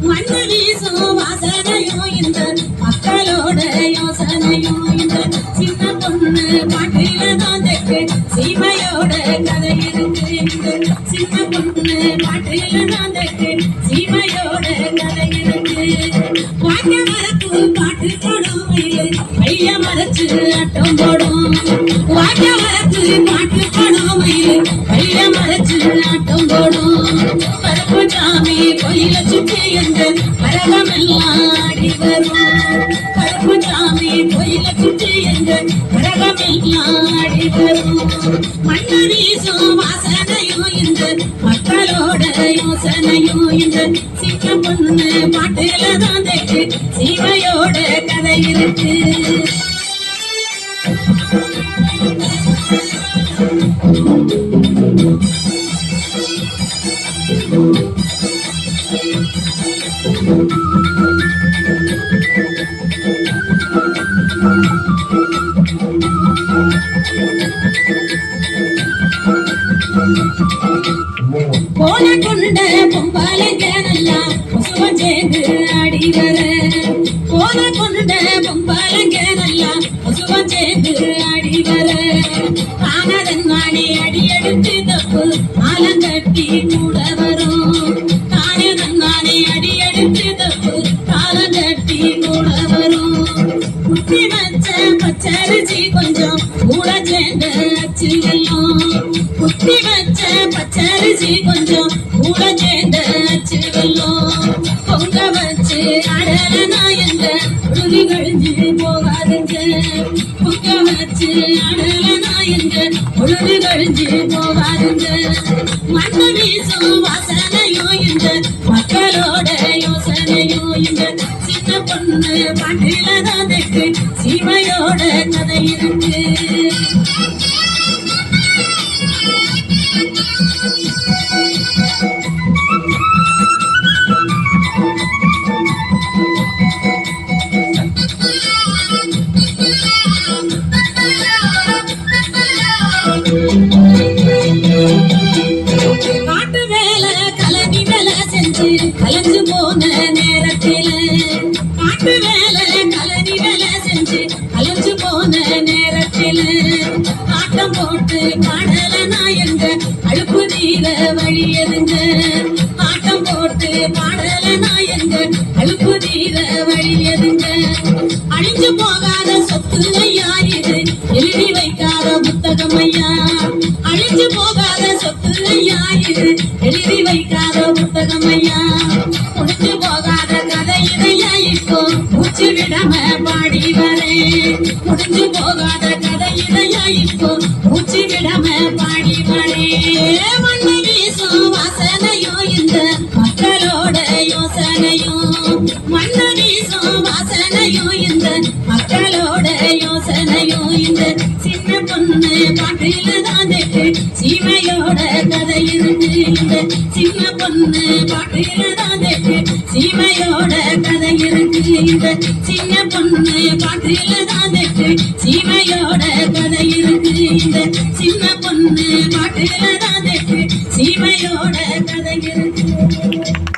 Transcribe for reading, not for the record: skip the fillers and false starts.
மண்ணு வீசும் வாசனையும் இந்த மக்களோட யோசனையும் இந்த சின்ன பொண்ணு பாட்டில தான் தெற்கு சீமையோட கதை இருக்கு. இந்த சின்ன பொண்ணு பாட்டில தான் தெற்கு சீமையோட கதை இருக்கு. வாங்க மரத்து பாட்டு போடும் மைய மறைச்சு ஆட்டம் போடும். வாங்க மரத்து பாட்டு போடும் மைய மறைச்சு ஆட்டம் போடும். பருப்பு சாமி கோயில சுற்றி என்று மரகமெல்லாம் ஆடி வரும். பருப்பு சாமி கோயில சுற்றி என்று மரகமெல்லாம் ஆடி வரும். மண்ணு வீசும் வாசனையும் இந்த மக்களோட யோசனையும் இந்த சின்ன பொண்ணு பாட்டுல தான் தெற்கு சீமையோட கதை இருக்கு. போன கொண்ட பொம்பாலங்க நல்லா பசுவம் சேர்ந்து ஆடி வர. போன கொண்ட பொம்பாலங்க நல்லா பசுவம் சேர்ந்து ஆடி வர. காணதன் நானே அடி எடுத்து தப்பு ஆலங்கட்டி கூட வரும். காணதன் நானே அடி எடுத்து தப்பு ஆலங்கட்டி கூட வரும். குட்டி வச்ச பச்சரிசி கொஞ்சம் கூட சேர்ந்து அச்சு வெல்லும். குட்டி வச்ச பச்சரிசி கொஞ்சம் கூட சேர்ந்து அச்சு வெல்லும். பொங்க வச்சு அடலனா என்ற உறுதி கழிஞ்சு போகாதுங்க. பொங்க வச்சு அடலனா என்ற உறுதி கழிஞ்சு போகாதுங்க. மண்ணு வீசும் வாசனையும் இந்த மக்களோட யோசனையும் இந்த சின்ன பொண்ணு பாட்டில தான் தெற்கு சீமையோட கதை இருக்கு. காட்டு வேலை கலனி வேலை செஞ்சு கலந்து போன நேரத்தில. காட்டு வேலை கலனி வேலை செஞ்சு கலந்து போன நேரத்தில. ஆட்டம் போட்டு பாடலனா எங்க அழுப்பு தீர வழி எதுங்க. ஆட்டம் போட்டு பாடலனா எங்க அழுப்பு தீர வழி எதுங்க. அழிஞ்சு போகாத சொத்து ஐயா இது எழுதி வைக்காத புத்தகம் ஐயா. அழிஞ்சு போகாத சொத்து ஐயா இது எழுதி வைக்காத புத்தகம் ஐயா. முடிஞ்சு போகாத கதை இதையா இப்போ மூச்சு விடாம பாடி வரேன். முடிஞ்சு போகாத கதை இதையா இப்போ மூச்சு விடாம பாடி வரேன். மண்ணு வீசும் வாசனையும் இந்த மக்களோட யோசனையும். மண்ணு வீசும் வாசனையும் இந்த மக்களோட யோசனையும் இந்த சின்ன பொண்ணு பாட்டில தான் தெற்கு சீமையோட கதை இருக்கு. இந்த சின்ன பொண்ணு பாட்டில தான் தெற்கு சீமையோட கதை இருக்கு. இந்த சின்ன பொண்ணு பாட்டில தான் தெற்கு சீமையோட கதை இருக்கு. இந்த சின்ன பொண்ணு பாட்டில தான் தெற்கு சீமையோட கதை இருக்கு.